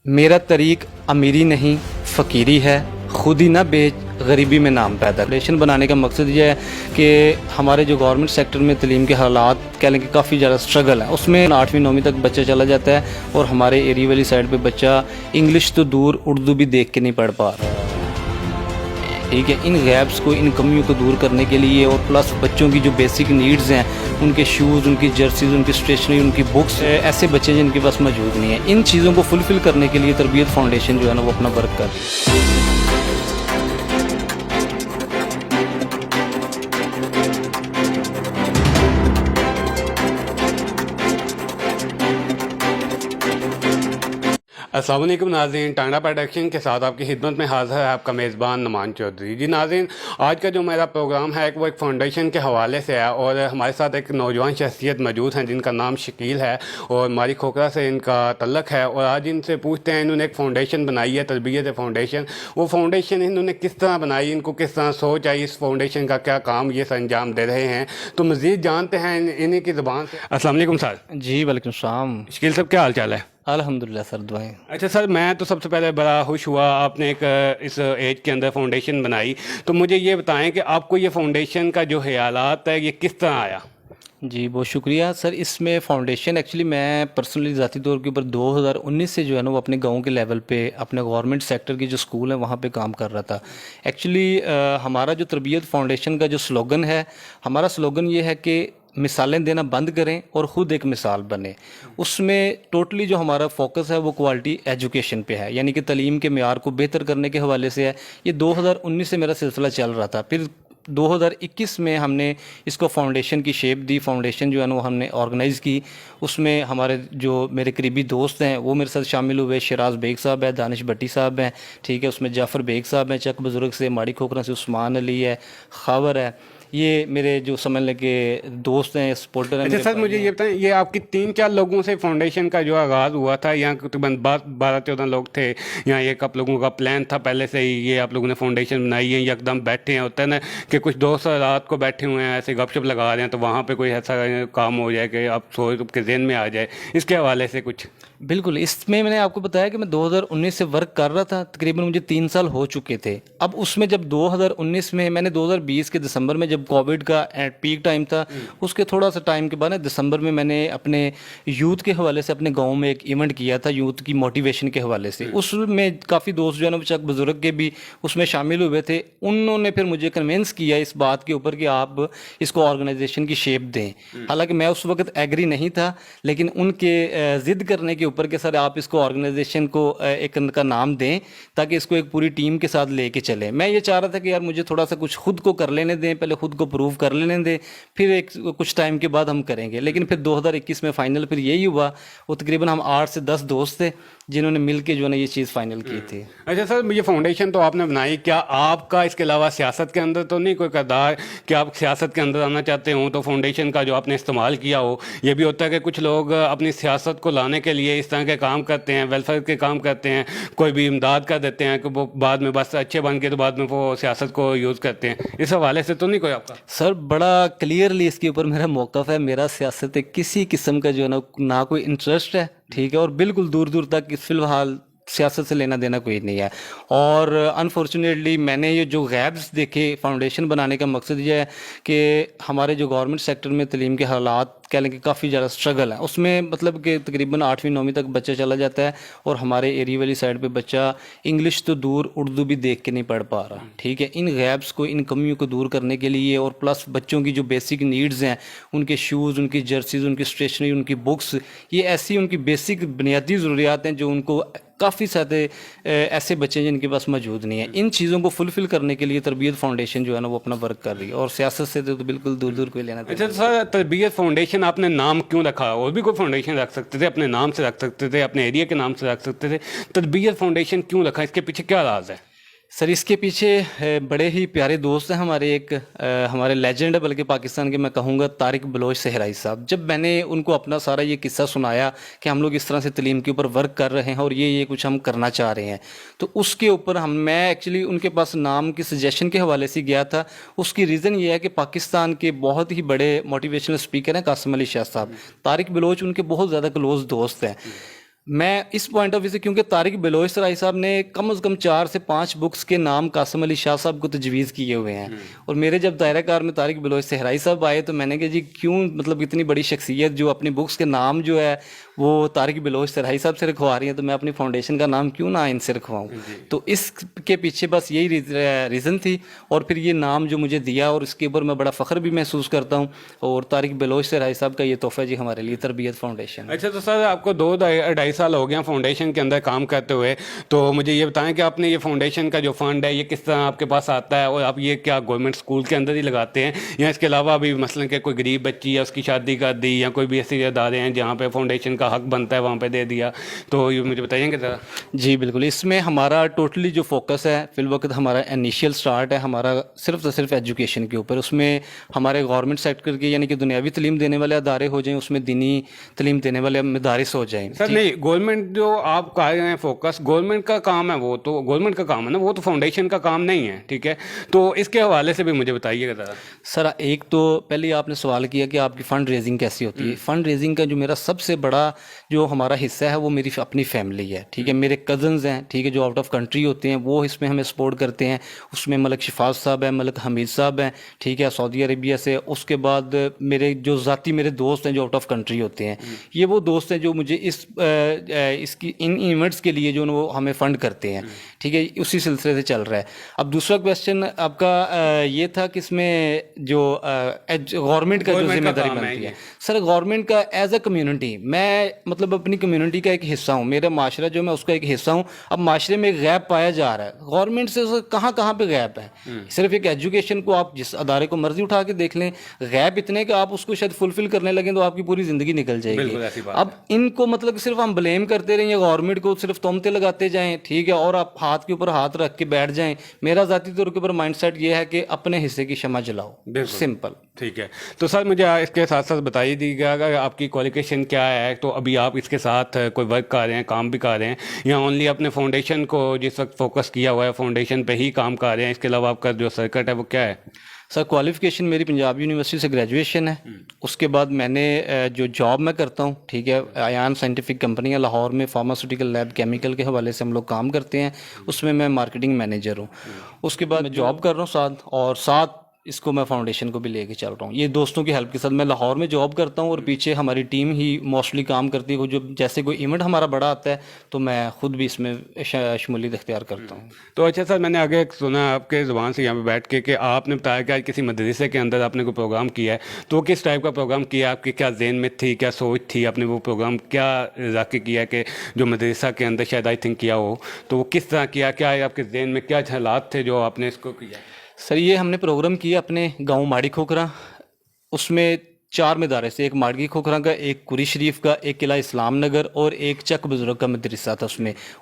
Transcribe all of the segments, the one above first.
میرا طریق امیری نہیں فقیری ہے، خود ہی نہ بیچ غریبی میں نام پیدا۔ فاؤنڈیشن بنانے کا مقصد یہ ہے کہ ہمارے جو گورنمنٹ سیکٹر میں تعلیم کے حالات کہہ لیں کہ کافی زیادہ سٹرگل ہے، اس میں 8ویں 9ویں تک بچہ چلا جاتا ہے اور ہمارے ایریے والی سائڈ پہ بچہ انگلش تو دور اردو بھی دیکھ کے نہیں پڑھ پا رہا۔ ٹھیک ہے، ان گیپس کو، ان کمیوں کو دور کرنے کے لیے اور پلس بچوں کی جو بیسک نیڈز ہیں، ان کے شوز، ان کی جرسیز، ان کی اسٹیشنری، ان کی بکس، ایسے بچے جن کے پاس موجود نہیں ہیں، ان چیزوں کو فلفل کرنے کے لیے تربیت فاؤنڈیشن جو ہے نا وہ اپنا ورک کر رہی ہے۔ السلام علیکم ناظرین، ٹانڈا پروڈکشن کے ساتھ آپ کی خدمت میں حاضر ہے آپ کا میزبان نعمان چودھری۔ جی ناظرین، آج کا جو میرا پروگرام ہے وہ ایک فاؤنڈیشن کے حوالے سے ہے اور ہمارے ساتھ ایک نوجوان شخصیت موجود ہیں جن کا نام شکیل ہے اور ماری کھوکھرا سے ان کا تعلق ہے، اور آج ان سے پوچھتے ہیں انہوں نے ایک فاؤنڈیشن بنائی ہے، تربیت فاؤنڈیشن۔ وہ فاؤنڈیشن انہوں نے کس طرح بنائی، ان کو کس طرح سوچ آئی، اس فاؤنڈیشن کا کیا کام یہ انجام دے رہے ہیں، تو مزید جانتے ہیں انہیں کی زبان سے۔ السلام علیکم سر۔ جی وعلیکم السلام۔ شکیل صاحب، کیا حال چال ہے؟ الحمدللہ سر، دعائیں۔ اچھا سر، میں تو سب سے پہلے بڑا خوش ہوا آپ نے ایک اس ایج کے اندر فاؤنڈیشن بنائی، تو مجھے یہ بتائیں کہ آپ کو یہ فاؤنڈیشن کا جو خیالات ہے یہ کس طرح آیا؟ جی بہت شکریہ سر۔ اس میں فاؤنڈیشن ایکچولی میں پرسنلی ذاتی طور کے اوپر 2019 سے جو ہے نا وہ اپنے گاؤں کے لیول پہ اپنے گورنمنٹ سیکٹر کی جو اسکول ہیں وہاں پہ کام کر رہا تھا۔ ایکچولی ہمارا جو تربیت فاؤنڈیشن کا جو سلوگن ہے، ہمارا سلوگن یہ ہے کہ مثالیں دینا بند کریں اور خود ایک مثال بنیں۔ اس میں ٹوٹلی جو ہمارا فوکس ہے وہ کوالٹی ایجوکیشن پہ ہے، یعنی کہ تعلیم کے معیار کو بہتر کرنے کے حوالے سے ہے۔ یہ 2019 سے میرا سلسلہ چل رہا تھا، پھر 2021 میں ہم نے اس کو فاؤنڈیشن کی شیپ دی۔ فاؤنڈیشن جو ہے نا وہ ہم نے آرگنائز کی، اس میں ہمارے جو میرے قریبی دوست ہیں وہ میرے ساتھ شامل ہوئے۔ شیراز بیگ صاحب ہے، دانش بٹی صاحب ہیں، ٹھیک ہے، اس میں جعفر بیگ صاحب ہیں چک بزرگ سے، ماڑی کھوکھرا سے عثمان علی ہے، خاور ہے، یہ میرے جو سمجھ لیں کہ دوست ہیں، سپورٹر ہیں۔ اچھا سر، مجھے یہ بتائیں، یہ آپ کی 3-4 لوگوں سے فاؤنڈیشن کا جو آغاز ہوا تھا، یا تقریباً 12-14 لوگ تھے، یا ایک آپ لوگوں کا پلان تھا پہلے سے ہی یہ آپ لوگوں نے فاؤنڈیشن بنائی ہے، یکدم بیٹھے ہیں؟ ہوتا ہے نا کہ کچھ دوست رات کو بیٹھے ہوئے ہیں ایسے گپ شپ لگا رہے ہیں تو وہاں پہ کوئی ایسا کام ہو جائے کہ آپ سوچ کے ذہن میں آ جائے، اس کے حوالے سے کچھ؟ بالکل، اس میں نے آپ کو بتایا کہ میں 2019 سے ورک کر رہا تھا، تقریباً مجھے 3 سال ہو چکے تھے۔ اب اس میں جب 2019 میں نے 2020 کے دسمبر میں جب کووڈ کا پیک ٹائم تھا، اس کے تھوڑا سا ٹائم کے بعد دسمبر میں نے اپنے یوتھ کے حوالے سے اپنے گاؤں میں ایک ایونٹ کیا تھا، یوتھ کی موٹیویشن کے حوالے سے۔ اس میں کافی دوست جو ہے نا چک بزرگ کے بھی اس میں شامل ہوئے تھے۔ انہوں نے پھر مجھے کنوینس کیا اس بات کے اوپر کہ آپ اس کو آرگنائزیشن کی شیپ دیں۔ حالانکہ میں اس وقت ایگری نہیں تھا، لیکن ان کے ضد کرنے کے اوپر کہ سر آپ اس کو آرگنائزیشن کو ایک ان کا نام دیں تاکہ اس کو ایک پوری ٹیم کے ساتھ لے کے چلیں۔ میں یہ چاہ رہا تھا کہ یار مجھے تھوڑا سا کچھ خود کو کر لینے دیں، پہلے خود کو پروو کر لینے دیں، پھر ایک کچھ ٹائم کے بعد ہم کریں گے۔ لیکن پھر 2021 میں فائنل پھر یہی ہوا، وہ تقریباً ہم 8 سے 10 دوست تھے جنہوں نے مل کے جو ہے نا یہ چیز فائنل کی تھی۔ اچھا سر، یہ فاؤنڈیشن تو آپ نے بنائی، کیا آپ کا اس کے علاوہ سیاست کے اندر تو نہیں کوئی کردار کہ آپ سیاست کے اندر آنا چاہتے ہوں تو فاؤنڈیشن کا جو آپ نے استعمال کیا ہو؟ یہ بھی ہوتا ہے کہ کچھ لوگ اپنی سیاست کو لانے کے لیے اس طرح کے کام کرتے ہیں، ویلفیئر کے کام کرتے ہیں، کوئی بھی امداد کر دیتے ہیں کہ وہ بعد میں بس اچھے بن کے تو بعد میں وہ سیاست کو یوز کرتے ہیں، اس حوالے سے تو نہیں کوئی آپ کا؟ سر بڑا کلیئرلی اس کے اوپر میرا موقف ہے، میرا سیاست کسی قسم کا جو ہے نہ کوئی انٹرسٹ ہے، ٹھیک ہے، اور بالکل دور دور تک فی الحال سیاست سے لینا دینا کوئی نہیں ہے۔ اور انفارچونیٹلی میں نے یہ جو غیبس دیکھے فاؤنڈیشن بنانے کا مقصد یہ ہے کہ ہمارے جو گورنمنٹ سیکٹر میں تعلیم کے حالات کہہ لیں کہ کافی زیادہ سٹرگل ہے، اس میں مطلب کہ تقریباً 8ویں 9ویں تک بچہ چلا جاتا ہے اور ہمارے ایریے والی سائڈ پہ بچہ انگلش تو دور اردو بھی دیکھ کے نہیں پڑھ پا رہا، ٹھیک ہے۔ ان غیبس کو، ان کمیوں کو دور کرنے کے لیے اور پلس بچوں کی جو بیسک نیڈز ہیں، ان کے شوز، ان کی جرسیز، ان کی اسٹیشنری، ان کی بکس، یہ ایسی ان کی بیسک بنیادی ضروریات ہیں جو ان کو کافی سارے ایسے بچے جن کے پاس موجود نہیں ہیں، ان چیزوں کو فلفل کرنے کے لیے تربیت فاؤنڈیشن جو ہے نا وہ اپنا ورک کر رہی ہے، اور سیاست سے تو بالکل دور دور کوئی لینا دینا۔ اچھا سر، تربیت فاؤنڈیشن آپ نے نام کیوں رکھا؟ اور بھی کوئی فاؤنڈیشن رکھ سکتے تھے، اپنے نام سے رکھ سکتے تھے، اپنے ایریا کے نام سے رکھ سکتے تھے، تربیت فاؤنڈیشن کیوں رکھا؟ اس کے پیچھے کیا راز ہے؟ سر اس کے پیچھے بڑے ہی پیارے دوست ہیں ہمارے، ایک ہمارے لیجنڈ ہے بلکہ پاکستان کے، میں کہوں گا طارق بلوچ صحرائی صاحب۔ جب میں نے ان کو اپنا سارا یہ قصہ سنایا کہ ہم لوگ اس طرح سے تعلیم کے اوپر ورک کر رہے ہیں اور یہ کچھ ہم کرنا چاہ رہے ہیں، تو اس کے اوپر میں ایکچولی ان کے پاس نام کی سجیشن کے حوالے سے گیا تھا۔ اس کی ریزن یہ ہے کہ پاکستان کے بہت ہی بڑے موٹیویشنل اسپیکر ہیں قاسم علی شاہ صاحب، طارق بلوچ ان کے بہت زیادہ کلوز دوست ہیں۔ میں اس پوائنٹ آف ویو سے، کیونکہ طارق بلوچ سرائی صاحب نے کم از کم 4 سے 5 بکس کے نام قاسم علی شاہ صاحب کو تجویز کیے ہوئے ہیں، اور میرے جب دائرہ کار میں طارق بلوچ صحرائی صاحب آئے تو میں نے کہا جی کیوں، مطلب اتنی بڑی شخصیت جو اپنی بکس کے نام جو ہے وہ طارق بلوچ صحرائی صاحب سے رکھوا رہی ہیں، تو میں اپنی فاؤنڈیشن کا نام کیوں نہ ان سے رکھواؤں. تو اس کے پیچھے بس یہی ریزن تھی، اور پھر یہ نام جو مجھے دیا، اور اس کے اوپر میں بڑا فخر بھی محسوس کرتا ہوں. اور طارق بلوچ صحرائی صاحب کا یہ تحفہ جی ہمارے لیے تربیت فاؤنڈیشن. اچھا، تو سر آپ کو 2-2.5 سال ہو گیا فاؤنڈیشن کے اندر کام کرتے ہوئے، تو مجھے یہ بتائیں کہ آپ نے یہ فاؤنڈیشن کا جو فنڈ ہے یہ کس طرح آپ کے پاس آتا ہے، اور آپ یہ کیا گورنمنٹ اسکول کے اندر ہی لگاتے ہیں، یا اس کے علاوہ بھی مثلاً کہ کوئی غریب بچی ہے اس کی شادی کر دی، یا کوئی بھی ایسے ادارے ہیں جہاں پہ فاؤنڈیشن کا حق بنتا ہے وہاں پہ دے دیا، تو یہ مجھے بتائیں گے ذرا. جی بالکل، اس میں ہمارا ٹوٹلی جو فوکس ہے فی الوقت، ہمارا انیشیل سٹارٹ ہے ہمارا صرف اور صرف ایجوکیشن کے اوپر. اس میں ہمارے گورنمنٹ سیکٹر کے یعنی کہ دنیاوی تعلیم دینے والے ادارے ہو جائیں، اس میں دینی تعلیم دینے والے مدارس ہو جائیں. سر نہیں، گورنمنٹ جو آپ کہہ رہے ہیں فوکس، گورنمنٹ کا کام ہے، وہ تو گورنمنٹ کا کام ہے نا، وہ تو فاؤنڈیشن کا کام نہیں ہے، ٹھیک ہے؟ تو اس کے حوالے سے بھی مجھے بتائیے گا ذرا. سر ایک تو پہلے آپ نے سوال کیا کہ آپ کی فنڈ ریزنگ کیسی ہوتی ہے. فنڈ ریزنگ کا جو میرا سب سے بڑا جو ہمارا حصہ ہے وہ میری اپنی فیملی ہے، ٹھیک ہے. میرے کزنز ہیں، ٹھیک ہے، جو آؤٹ آف کنٹری ہوتے ہیں وہ اس میں ہمیں سپورٹ کرتے ہیں. اس میں ملک شفاز صاحب ہیں، ملک حمید صاحب ہیں، ٹھیک ہے، سعودی عربیہ سے. اس کے بعد میرے جو ذاتی میرے دوست ہیں جو آؤٹ آف کنٹری ہوتے ہیں، یہ وہ دوست ہیں جو مجھے اس کی ان ایونٹس کے لیے جو وہ ہمیں فنڈ کرتے ہیں، ٹھیک ہے. اسی سلسلے سے چل رہا ہے. اب دوسرا کویشچن آپ کا یہ تھا کہ اس میں جو گورنمنٹ کا جو ذمہ داری بنتی ہے. سر گورنمنٹ کا ایز اے کمیونٹی، میں مطلب اپنی کمیونٹی کا ایک حصہ ہوں، میرا معاشرہ جو میں اس کا ایک حصہ ہوں. اب معاشرے میں ایک غیب پایا جا رہا ہے، گورنمنٹ سے کہاں کہاں پہ غیب ہے. صرف ایک ایجوکیشن کو آپ جس ادارے کو مرضی اٹھا کے دیکھ لیں، غیب اتنے کہ آپ اس کو شاید فلفل کرنے لگیں تو آپ کی پوری زندگی نکل جائے گی. اب ان کو مطلب صرف ہم بلیم کرتے رہیں یا گورنمنٹ کو صرف تہمتیں لگاتے جائیں، ٹھیک ہے، اور آپ ہاتھ کے اوپر ہاتھ رکھ کے بیٹھ جائیں. میرا ذاتی طور کے اوپر مائنڈ سیٹ یہ ہے کہ اپنے حصے کی شمع جلاؤ، سمپل. ٹھیک ہے. تو سر مجھے اس کے ساتھ ساتھ بتائی دیجیے گا آپ کی کوالیفیکیشن کیا ہے، تو ابھی آپ اس کے ساتھ کوئی ورک کر رہے ہیں، کام بھی کر رہے ہیں، یا اونلی اپنے فاؤنڈیشن کو جس وقت فوکس کیا ہوا ہے فاؤنڈیشن پہ ہی کام کر رہے ہیں، اس کے علاوہ آپ کا جو سرکٹ ہے وہ کیا ہے؟ سر کوالیفیکیشن میری پنجاب یونیورسٹی سے گریجویشن ہے. اس کے بعد میں نے جو جاب میں کرتا ہوں، ٹھیک ہے، ایان سائنٹیفک کمپنی ہے لاہور میں، فارماسیوٹیکل لیب کیمیکل کے حوالے سے ہم لوگ کام کرتے ہیں. اس میں مارکیٹنگ مینیجر ہوں. اس کے بعد میں جاب کر رہا ہوں ساتھ اس کو میں فاؤنڈیشن کو بھی لے کے چل رہا ہوں. یہ دوستوں کی ہیلپ کے ساتھ میں لاہور میں جاب کرتا ہوں، اور پیچھے ہماری ٹیم ہی موسٹلی کام کرتی ہے. جو جیسے کوئی ایونٹ ہمارا بڑا آتا ہے تو میں خود بھی اس میں شمولیت اختیار کرتا ہوں. تو اچھا سر، میں نے آگے سنا آپ کے زبان سے یہاں پہ بیٹھ کے کہ آپ نے بتایا کہ آج کسی مدرسے کے اندر آپ نے کوئی پروگرام کیا ہے، تو کس ٹائپ کا پروگرام کیا، آپ کی کیا ذہن میں تھی، کیا سوچ تھی، آپ نے وہ پروگرام کیا ذاکر کیا کہ جو مدرسہ کے اندر شاید آئی تھنک کیا ہو، تو وہ کس طرح کیا، کیا آپ کے ذہن میں کیا حالات تھے جو آپ نے اس کو کیا؟ سر یہ ہم نے پروگرام کیا اپنے گاؤں ماڑی کھوکھرا. اس میں 4 مدارس سے، ایک ماڑی کھوکھرا کا، ایک قری شریف کا، ایک قلعہ اسلام نگر، اور ایک چک بزرگ کا مدرسہ تھا.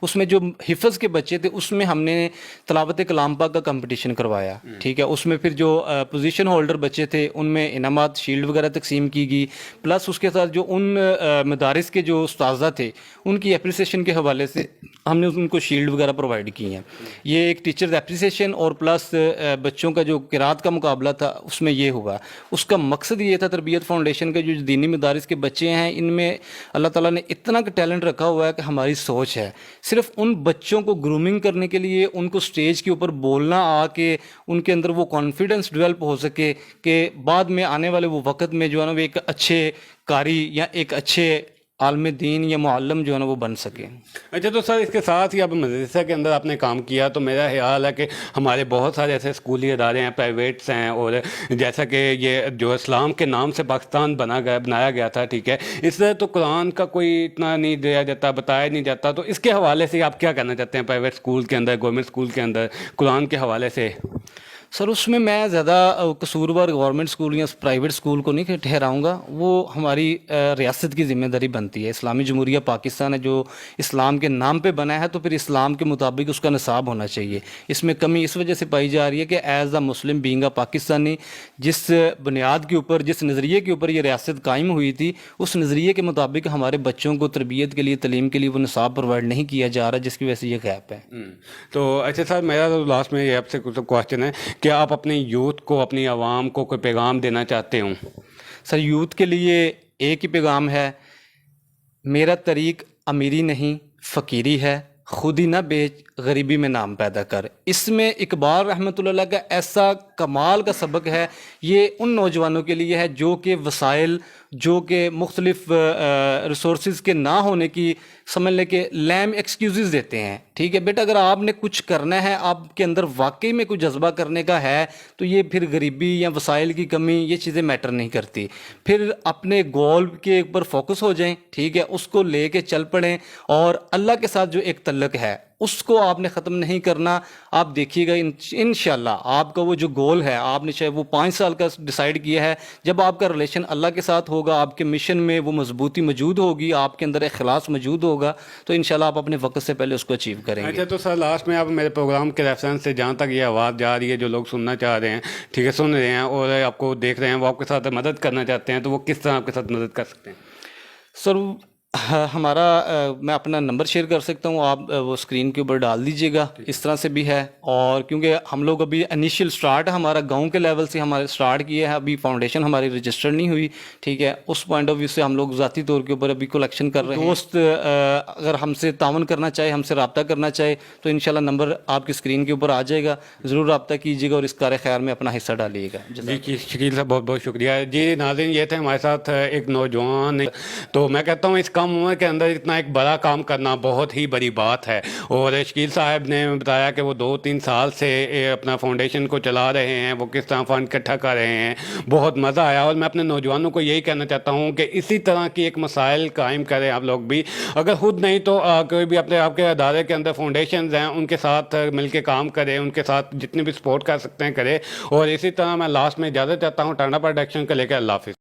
اس میں جو حفظ کے بچے تھے اس میں ہم نے تلاوت کلام پاک کا کمپٹیشن کروایا، ٹھیک ہے. اس میں پھر جو پوزیشن ہولڈر بچے تھے ان میں انعامات شیلڈ وغیرہ تقسیم کی گئی، پلس اس کے ساتھ جو ان مدارس کے جو استاذہ تھے ان کی اپریسیشن کے حوالے سے ہم نے ان کو شیلڈ وغیرہ پرووائڈ کی ہیں. یہ ایک ٹیچرز اپریسیشن اور پلس بچوں کا جو قرات کا مقابلہ تھا اس میں یہ ہوا. اس کا مقصد یہ تھا تربیت فاؤنڈیشن کے جو دینی مدارس کے بچے ہیں ان میں اللہ تعالیٰ نے اتنا ٹیلنٹ رکھا ہوا ہے کہ ہماری سوچ ہے صرف ان بچوں کو گرومنگ کرنے کے لیے، ان کو سٹیج کے اوپر بولنا آ کے ان کے اندر وہ کانفیڈنس ڈیولپ ہو سکے کہ بعد میں آنے والے وہ وقت میں جو ہے نا وہ ایک اچھے قاری یا ایک اچھے عالم دین یا معلم جو ہے نا وہ بن سکے. اچھا، تو سر اس کے ساتھ ہی اب مدرسہ کے اندر آپ نے کام کیا، تو میرا خیال ہے کہ ہمارے بہت سارے ایسے اسکولی ادارے ہیں، پرائیویٹس ہیں، اور جیسا کہ یہ جو اسلام کے نام سے پاکستان بنایا گیا تھا، ٹھیک ہے، اس سے تو قرآن کا کوئی اتنا نہیں دیا جاتا، بتایا نہیں جاتا. تو اس کے حوالے سے آپ کیا کہنا چاہتے ہیں پرائیویٹ اسکول کے اندر، گورنمنٹ اسکول کے اندر قرآن کے حوالے سے؟ سر اس میں زیادہ قصوروار گورنمنٹ اسکول یا پرائیویٹ اسکول کو نہیں ٹھہراؤں گا، وہ ہماری ریاست کی ذمہ داری بنتی ہے. اسلامی جمہوریہ پاکستان ہے جو اسلام کے نام پہ بنا ہے، تو پھر اسلام کے مطابق اس کا نصاب ہونا چاہیے. اس میں کمی اس وجہ سے پائی جا رہی ہے کہ as a Muslim being a Pakistani, جس بنیاد کے اوپر، جس نظریے کے اوپر یہ ریاست قائم ہوئی تھی، اس نظریے کے مطابق ہمارے بچوں کو تربیت کے لیے، تعلیم کے لیے وہ نصاب پرووائڈ نہیں کیا جا رہا، جس کی وجہ سے یہ گیپ ہے. تو اچھا سر، میرا تو لاسٹ میں یہ آپ سے کچھ کوشچن ہے کہ آپ اپنے یوتھ کو، اپنی عوام کو کوئی پیغام دینا چاہتے ہوں؟ سر یوتھ کے لیے ایک ہی پیغام ہے، میرا طریق امیری نہیں فقیری ہے، خود ہی نہ بیچ غریبی میں نام پیدا کر. اس میں اقبال رحمۃ اللہ علیہ کا ایسا کمال کا سبق ہے. یہ ان نوجوانوں کے لیے ہے جو کہ وسائل، جو کہ مختلف ریسورسز کے نہ ہونے کی سمجھ لیں کہ لیم ایکسکیوزز دیتے ہیں. ٹھیک ہے بیٹا، اگر آپ نے کچھ کرنا ہے، آپ کے اندر واقعی میں کوئی جذبہ کرنے کا ہے، تو یہ پھر غریبی یا وسائل کی کمی یہ چیزیں میٹر نہیں کرتی. پھر اپنے گول کے اوپر فوکس ہو جائیں، ٹھیک ہے، اس کو لے کے چل پڑیں، اور اللہ کے ساتھ جو ایک تعلق ہے اس کو آپ نے ختم نہیں کرنا. آپ دیکھیے گا انشاءاللہ آپ کا وہ جو گول ہے، آپ نے چاہے وہ 5 سال کا ڈیسائیڈ کیا ہے، جب آپ کا ریلیشن اللہ کے ساتھ ہوگا، آپ کے مشن میں وہ مضبوطی موجود ہوگی، آپ کے اندر اخلاص موجود ہوگا، تو انشاءاللہ آپ اپنے وقت سے پہلے اس کو اچیو کریں گے. اچھا، تو سر لاسٹ میں آپ میرے پروگرام کے ریفرنس سے جہاں تک یہ آواز جا رہی ہے، جو لوگ سننا چاہ رہے ہیں، ٹھیک ہے، سن رہے ہیں اور آپ کو دیکھ رہے ہیں، وہ آپ کے ساتھ مدد کرنا چاہتے ہیں، تو وہ کس طرح آپ کے ساتھ مدد کر سکتے ہیں؟ سر ہمارا میں اپنا نمبر شیئر کر سکتا ہوں، آپ وہ اسکرین کے اوپر ڈال دیجیے گا. اس طرح سے بھی ہے، اور کیونکہ ہم لوگ ابھی انیشیل سٹارٹ ہمارا گاؤں کے لیول سے ہمارے سٹارٹ کیا ہے، ابھی فاؤنڈیشن ہماری رجسٹر نہیں ہوئی. ٹھیک ہے، اس پوائنٹ آف ویو سے ہم لوگ ذاتی طور کے اوپر ابھی کلیکشن کر رہے ہیں. دوست اگر ہم سے تعاون کرنا چاہے، ہم سے رابطہ کرنا چاہے، تو انشاءاللہ نمبر آپ کی اسکرین کے اوپر آ جائے گا. ضرور رابطہ کیجیے گا اور اس کار خیر میں اپنا حصہ ڈالیے گا. جی شکیل صاحب، بہت بہت شکریہ. جی ناظرین، یہ تھے ہمارے ساتھ ایک نوجوان. تو میں کہتا ہوں اس کم عمر کے اندر اتنا ایک بڑا کام کرنا بہت ہی بڑی بات ہے. اور شکیل صاحب نے بتایا کہ وہ 2-3 سال سے اپنا فاؤنڈیشن کو چلا رہے ہیں، وہ کس طرح فنڈ اکٹھا کر رہے ہیں. بہت مزہ آیا، اور میں اپنے نوجوانوں کو یہی کہنا چاہتا ہوں کہ اسی طرح کی ایک مسائل قائم کریں آپ لوگ بھی. اگر خود نہیں تو کوئی بھی اپنے آپ کے ادارے کے اندر فاؤنڈیشنز ہیں، ان کے ساتھ مل کے کام کرے، ان کے ساتھ جتنی بھی سپورٹ کر سکتے ہیں کرے. اور اسی طرح میں لاسٹ میں اجازت چاہتا ہوں ٹانڈا پروڈکشن کو لے کے. اللہ حافظ.